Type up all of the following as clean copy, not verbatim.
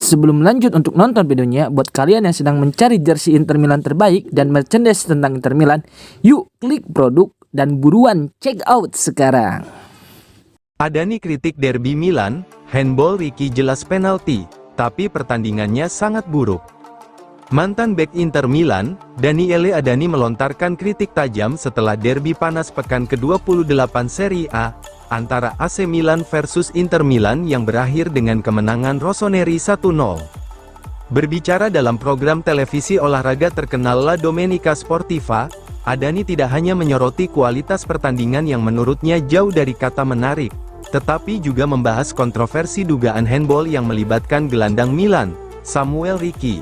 Sebelum lanjut untuk nonton videonya, buat kalian yang sedang mencari jersey Inter Milan terbaik dan merchandise tentang Inter Milan, yuk klik produk dan buruan check out sekarang. Adani kritik derby Milan, handball Ricky jelas penalti, tapi pertandingannya sangat buruk. Mantan bek Inter Milan, Daniele Adani melontarkan kritik tajam setelah derby panas pekan ke-28 Serie A, antara AC Milan versus Inter Milan yang berakhir dengan kemenangan rossoneri 1-0. Berbicara dalam program televisi olahraga terkenal La Domenica Sportiva, Adani tidak hanya menyoroti kualitas pertandingan yang menurutnya jauh dari kata menarik, tetapi juga membahas kontroversi dugaan handball yang melibatkan gelandang Milan, Samuel Ricky.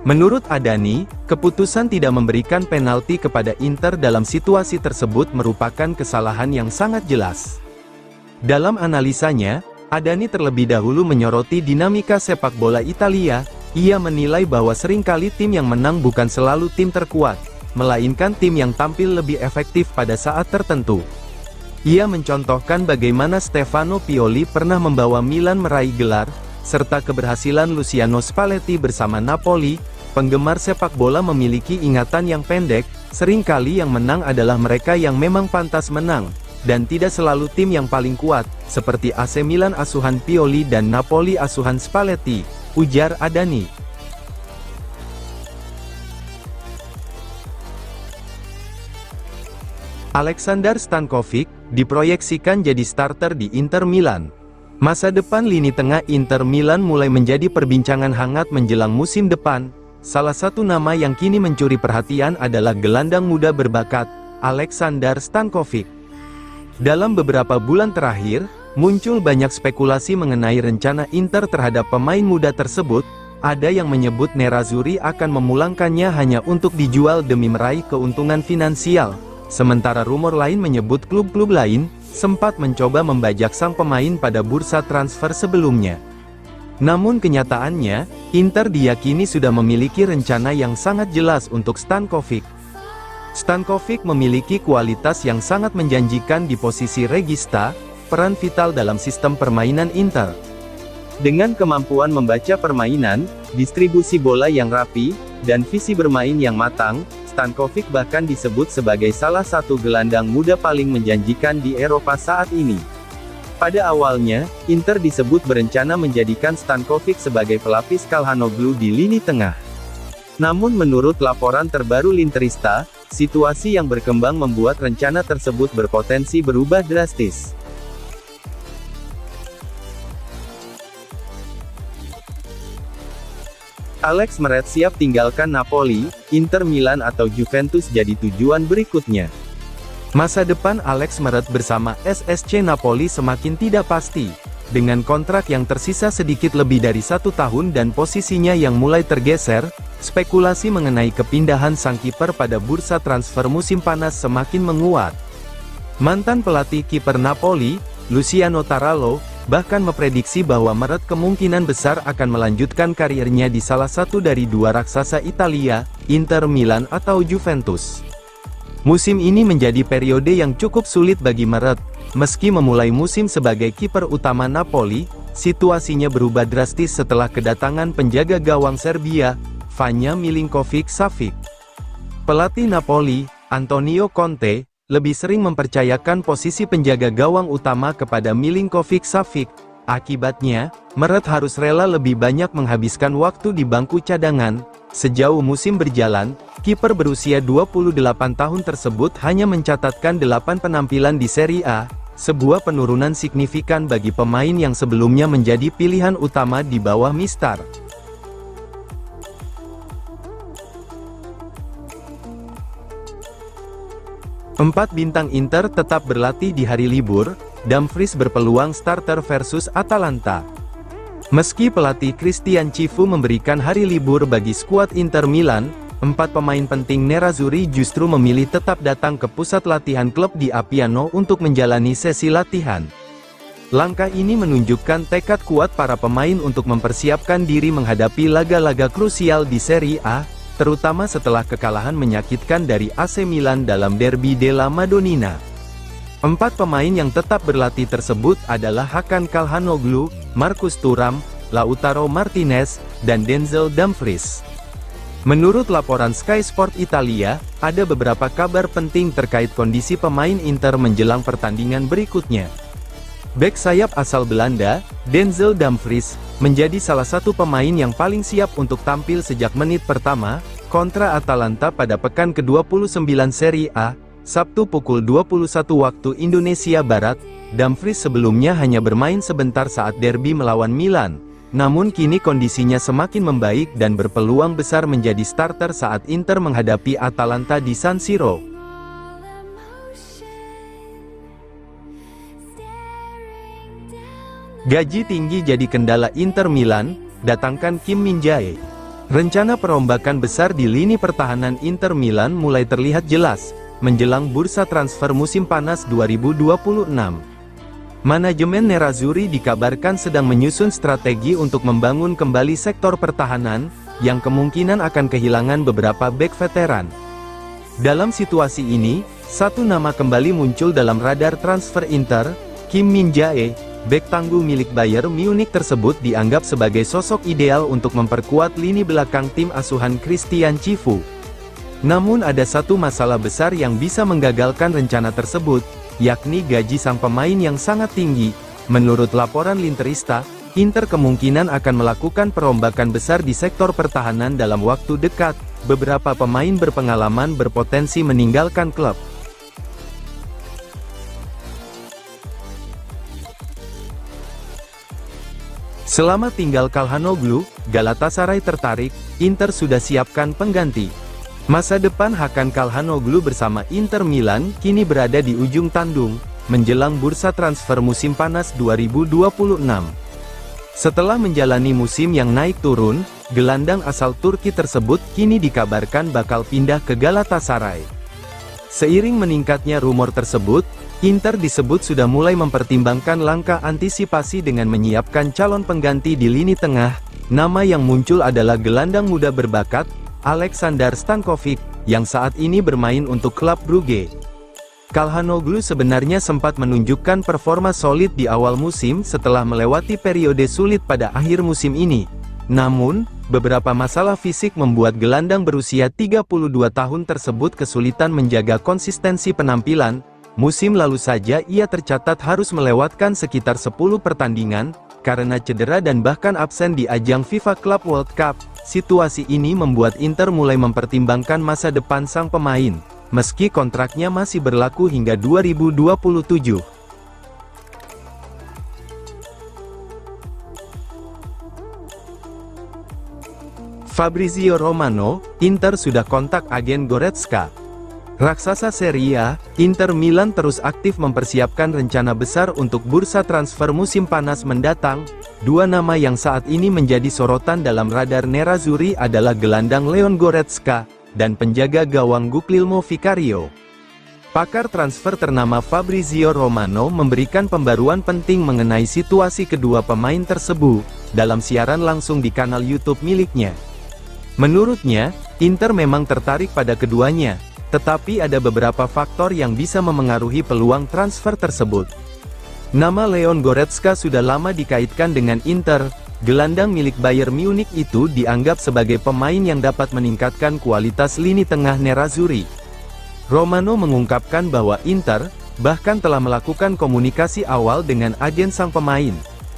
Menurut Adani, keputusan tidak memberikan penalti kepada Inter dalam situasi tersebut merupakan kesalahan yang sangat jelas. Dalam analisanya, Adani terlebih dahulu menyoroti dinamika sepak bola Italia. Ia menilai bahwa seringkali tim yang menang bukan selalu tim terkuat, melainkan tim yang tampil lebih efektif pada saat tertentu. Ia mencontohkan bagaimana Stefano Pioli pernah membawa Milan meraih gelar, serta keberhasilan Luciano Spalletti bersama Napoli. Penggemar sepak bola memiliki ingatan yang pendek, seringkali yang menang adalah mereka yang memang pantas menang, dan tidak selalu tim yang paling kuat, seperti AC Milan asuhan Pioli dan Napoli asuhan Spalletti, ujar Adani. Aleksandar Stankovic diproyeksikan jadi starter di Inter Milan. Masa depan lini tengah Inter Milan mulai menjadi perbincangan hangat menjelang musim depan. Salah satu nama yang kini mencuri perhatian adalah gelandang muda berbakat, Aleksandar Stankovic. Dalam beberapa bulan terakhir, muncul banyak spekulasi mengenai rencana Inter terhadap pemain muda tersebut. Ada yang menyebut Nerazzurri akan memulangkannya hanya untuk dijual demi meraih keuntungan finansial. Sementara rumor lain menyebut klub-klub lain sempat mencoba membajak sang pemain pada bursa transfer sebelumnya. Namun kenyataannya, Inter diyakini sudah memiliki rencana yang sangat jelas untuk Stankovic. Stankovic memiliki kualitas yang sangat menjanjikan di posisi regista, peran vital dalam sistem permainan Inter. Dengan kemampuan membaca permainan, distribusi bola yang rapi, dan visi bermain yang matang, Stankovic bahkan disebut sebagai salah satu gelandang muda paling menjanjikan di Eropa saat ini. Pada awalnya, Inter disebut berencana menjadikan Stankovic sebagai pelapis Calhanoglu di lini tengah. Namun menurut laporan terbaru L'interista, situasi yang berkembang membuat rencana tersebut berpotensi berubah drastis. Alex Meret siap tinggalkan Napoli, Inter Milan atau Juventus jadi tujuan berikutnya. Masa depan Alex Meret bersama SSC Napoli semakin tidak pasti. Dengan kontrak yang tersisa sedikit lebih dari 1 tahun dan posisinya yang mulai tergeser, spekulasi mengenai kepindahan sang kiper pada bursa transfer musim panas semakin menguat. Mantan pelatih kiper Napoli, Luciano Tarallo, bahkan memprediksi bahwa Meret kemungkinan besar akan melanjutkan karirnya di salah satu dari dua raksasa Italia, Inter Milan atau Juventus. Musim ini menjadi periode yang cukup sulit bagi Meret. Meski memulai musim sebagai kiper utama Napoli, situasinya berubah drastis setelah kedatangan penjaga gawang Serbia, Vanja Milinkovic-Savic. Pelatih Napoli, Antonio Conte, lebih sering mempercayakan posisi penjaga gawang utama kepada Milinkovic-Savic. Akibatnya, Meret harus rela lebih banyak menghabiskan waktu di bangku cadangan. Sejauh musim berjalan, kiper berusia 28 tahun tersebut hanya mencatatkan 8 penampilan di Serie A, sebuah penurunan signifikan bagi pemain yang sebelumnya menjadi pilihan utama di bawah Mistar. Empat bintang Inter tetap berlatih di hari libur. Dumfries berpeluang starter versus Atalanta. Meski pelatih Christian Cifu memberikan hari libur bagi skuad Inter Milan, 4 pemain penting Nerazzurri justru memilih tetap datang ke pusat latihan klub di Appiano untuk menjalani sesi latihan. Langkah ini menunjukkan tekad kuat para pemain untuk mempersiapkan diri menghadapi laga-laga krusial di Serie A, terutama setelah kekalahan menyakitkan dari AC Milan dalam Derby della Madonnina. 4 pemain yang tetap berlatih tersebut adalah Hakan Calhanoglu, Marcus Thuram, Lautaro Martinez, dan Denzel Dumfries. Menurut laporan Sky Sport Italia, ada beberapa kabar penting terkait kondisi pemain Inter menjelang pertandingan berikutnya. Bek sayap asal Belanda, Denzel Dumfries, menjadi salah satu pemain yang paling siap untuk tampil sejak menit pertama, kontra Atalanta pada pekan ke-29 Serie A, Sabtu pukul 21 waktu Indonesia Barat. Dumfries sebelumnya hanya bermain sebentar saat derby melawan Milan, namun kini kondisinya semakin membaik dan berpeluang besar menjadi starter saat Inter menghadapi Atalanta di San Siro. Gaji tinggi jadi kendala Inter Milan, datangkan Kim Min-jae. Rencana perombakan besar di lini pertahanan Inter Milan mulai terlihat jelas, menjelang bursa transfer musim panas 2026. Manajemen Nerazzurri dikabarkan sedang menyusun strategi untuk membangun kembali sektor pertahanan, yang kemungkinan akan kehilangan beberapa bek veteran. Dalam situasi ini, satu nama kembali muncul dalam radar transfer Inter, Kim Min-jae. Bek tangguh milik Bayern Munich tersebut dianggap sebagai sosok ideal untuk memperkuat lini belakang tim asuhan Christian Cifu. Namun ada satu masalah besar yang bisa menggagalkan rencana tersebut, yakni gaji sang pemain yang sangat tinggi. Menurut laporan L'interista, Inter kemungkinan akan melakukan perombakan besar di sektor pertahanan dalam waktu dekat. Beberapa pemain berpengalaman berpotensi meninggalkan klub. Selama tinggal Calhanoglu, Galatasaray tertarik, Inter sudah siapkan pengganti. Masa depan Hakan Calhanoglu bersama Inter Milan kini berada di ujung tandung, menjelang bursa transfer musim panas 2026. Setelah menjalani musim yang naik turun, gelandang asal Turki tersebut kini dikabarkan bakal pindah ke Galatasaray. Seiring meningkatnya rumor tersebut, Inter disebut sudah mulai mempertimbangkan langkah antisipasi dengan menyiapkan calon pengganti di lini tengah. Nama yang muncul adalah gelandang muda berbakat, Aleksandar Stankovic, yang saat ini bermain untuk klub Brugge. Calhanoglu sebenarnya sempat menunjukkan performa solid di awal musim setelah melewati periode sulit pada akhir musim ini. Namun, beberapa masalah fisik membuat gelandang berusia 32 tahun tersebut kesulitan menjaga konsistensi penampilan. Musim lalu saja ia tercatat harus melewatkan sekitar 10 pertandingan, karena cedera dan bahkan absen di ajang FIFA Club World Cup. Situasi ini membuat Inter mulai mempertimbangkan masa depan sang pemain, meski kontraknya masih berlaku hingga 2027. Fabrizio Romano, Inter sudah kontak agen Goretzka. Raksasa Serie A, Inter Milan terus aktif mempersiapkan rencana besar untuk bursa transfer musim panas mendatang. Dua nama yang saat ini menjadi sorotan dalam radar Nerazzurri adalah gelandang Leon Goretzka, dan penjaga gawang Guglielmo Vicario. Pakar transfer ternama Fabrizio Romano memberikan pembaruan penting mengenai situasi kedua pemain tersebut, dalam siaran langsung di kanal YouTube miliknya. Menurutnya, Inter memang tertarik pada keduanya, tetapi ada beberapa faktor yang bisa memengaruhi peluang transfer tersebut. Nama Leon Goretzka sudah lama dikaitkan dengan Inter. Gelandang milik Bayern Munich itu dianggap sebagai pemain yang dapat meningkatkan kualitas lini tengah Nerazzurri. Romano mengungkapkan bahwa Inter bahkan telah melakukan komunikasi awal dengan agen sang pemain.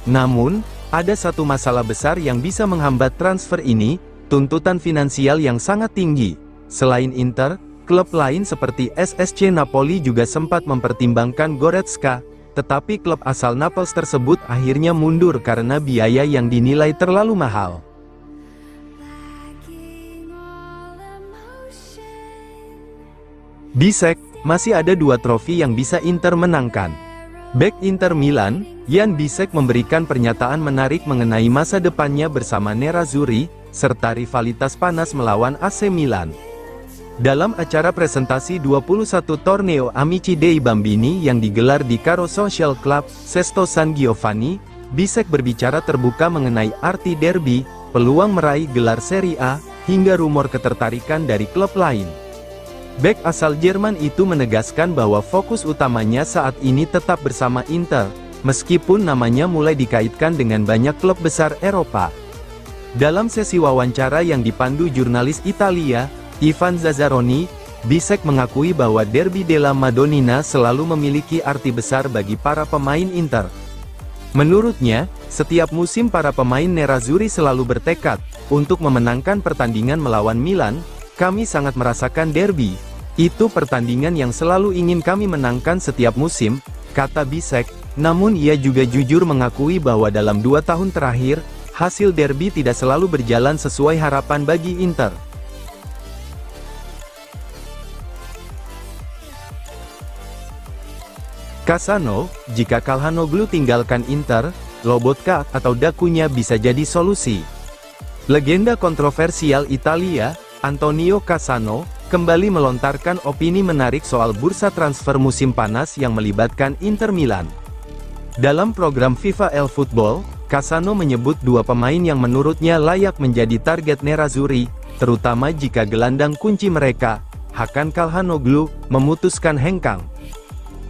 Namun, ada satu masalah besar yang bisa menghambat transfer ini, tuntutan finansial yang sangat tinggi. Selain Inter, klub lain seperti SSC Napoli juga sempat mempertimbangkan Goretzka, tetapi klub asal Naples tersebut akhirnya mundur karena biaya yang dinilai terlalu mahal. Bisek, masih ada dua trofi yang bisa Inter menangkan. Bek Inter Milan, Jan Bisek memberikan pernyataan menarik mengenai masa depannya bersama Nerazzurri, serta rivalitas panas melawan AC Milan. Dalam acara presentasi 21 Torneo Amici dei Bambini yang digelar di Caro Social Club, Sesto San Giovanni, Bisek berbicara terbuka mengenai arti derby, peluang meraih gelar Serie A, hingga rumor ketertarikan dari klub lain. Bek asal Jerman itu menegaskan bahwa fokus utamanya saat ini tetap bersama Inter, meskipun namanya mulai dikaitkan dengan banyak klub besar Eropa. Dalam sesi wawancara yang dipandu jurnalis Italia, Ivan Zazzaroni, Bisek mengakui bahwa Derby della Madonnina selalu memiliki arti besar bagi para pemain Inter. Menurutnya, setiap musim para pemain Nerazzurri selalu bertekad untuk memenangkan pertandingan melawan Milan. Kami sangat merasakan derby. Itu pertandingan yang selalu ingin kami menangkan setiap musim, kata Bisek. Namun ia juga jujur mengakui bahwa dalam 2 tahun terakhir, hasil derby tidak selalu berjalan sesuai harapan bagi Inter. Cassano, jika Calhanoglu tinggalkan Inter, Lobotka atau Dacunya bisa jadi solusi. Legenda kontroversial Italia, Antonio Cassano, kembali melontarkan opini menarik soal bursa transfer musim panas yang melibatkan Inter Milan. Dalam program FIFA El Football, Cassano menyebut 2 pemain yang menurutnya layak menjadi target Nerazzurri, terutama jika gelandang kunci mereka, Hakan Calhanoglu, memutuskan hengkang.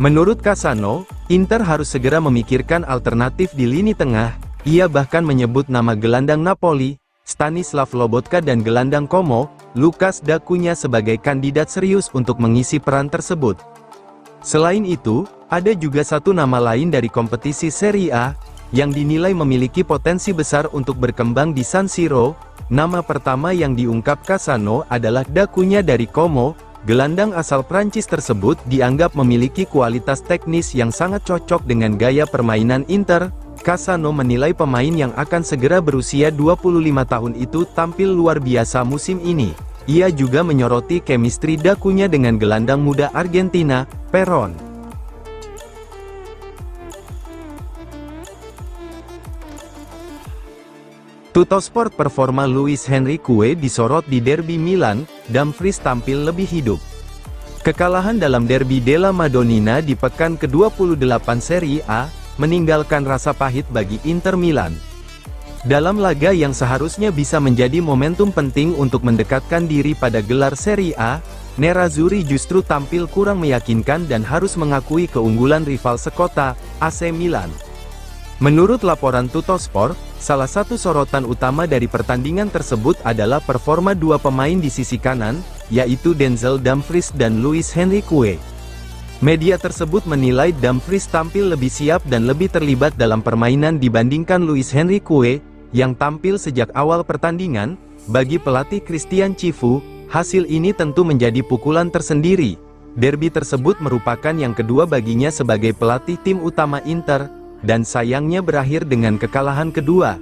Menurut Cassano, Inter harus segera memikirkan alternatif di lini tengah. Ia bahkan menyebut nama gelandang Napoli, Stanislav Lobotka dan gelandang Como, Lukas Dacunya sebagai kandidat serius untuk mengisi peran tersebut. Selain itu, ada juga satu nama lain dari kompetisi Serie A, yang dinilai memiliki potensi besar untuk berkembang di San Siro. Nama pertama yang diungkap Cassano adalah Dacunya dari Como. Gelandang asal Prancis tersebut dianggap memiliki kualitas teknis yang sangat cocok dengan gaya permainan Inter. Cassano menilai pemain yang akan segera berusia 25 tahun itu tampil luar biasa musim ini. Ia juga menyoroti chemistry Dacunya dengan gelandang muda Argentina, Peron. Tuttosport performa Luis Henrique disorot di Derby Milan. Dumfries tampil lebih hidup. Kekalahan dalam Derby della Madonnina di pekan ke-28 Serie A, meninggalkan rasa pahit bagi Inter Milan. Dalam laga yang seharusnya bisa menjadi momentum penting untuk mendekatkan diri pada gelar Serie A, Nerazzurri justru tampil kurang meyakinkan dan harus mengakui keunggulan rival sekota, AC Milan. Menurut laporan Tuttosport, salah satu sorotan utama dari pertandingan tersebut adalah performa 2 pemain di sisi kanan, yaitu Denzel Dumfries dan Luis Henrique. Media tersebut menilai Dumfries tampil lebih siap dan lebih terlibat dalam permainan dibandingkan Luis Henrique, yang tampil sejak awal pertandingan. Bagi pelatih Christian Chivu, hasil ini tentu menjadi pukulan tersendiri. Derby tersebut merupakan yang kedua baginya sebagai pelatih tim utama Inter, dan sayangnya berakhir dengan kekalahan kedua.